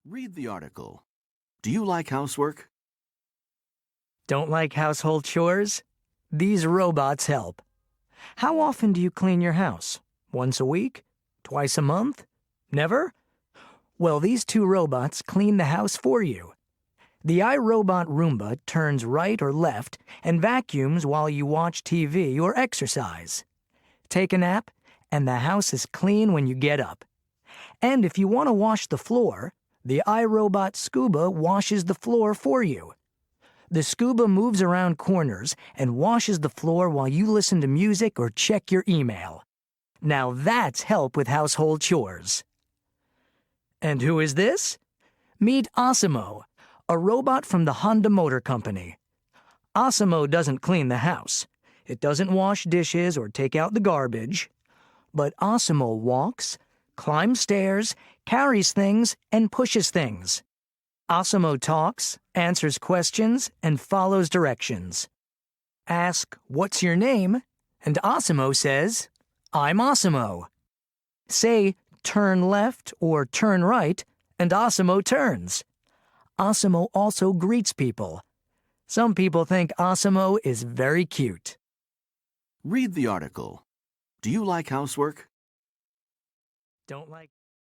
Read the article. Do you like housework? Don't like household chores? These robots help. How often do you clean your house? Once a week? Twice a month? Never? Well, these two robots clean the house for you. The iRobot Roomba turns right or left and vacuums while you watch TV or exercise. Take a nap, and the house is clean when you get up. And if you want to wash the floor, the iRobot Scuba washes the floor for you. The Scuba moves around corners and washes the floor while you listen to music or check your email. Now that's help with household chores. And who is this? Meet Osimo, a robot from the Honda Motor Company. Osimo doesn't clean the house. It doesn't wash dishes or take out the garbage. But Osimo walks, climbs stairs, carries things, and pushes things. Osimo talks, answers questions, and follows directions. Ask, "What's your name?" and Osimo says, "I'm Osimo." Say, "Turn left" or "turn right," and Osimo turns. Osimo also greets people. Some people think Osimo is very cute. Read the article. Do you like housework? Don't like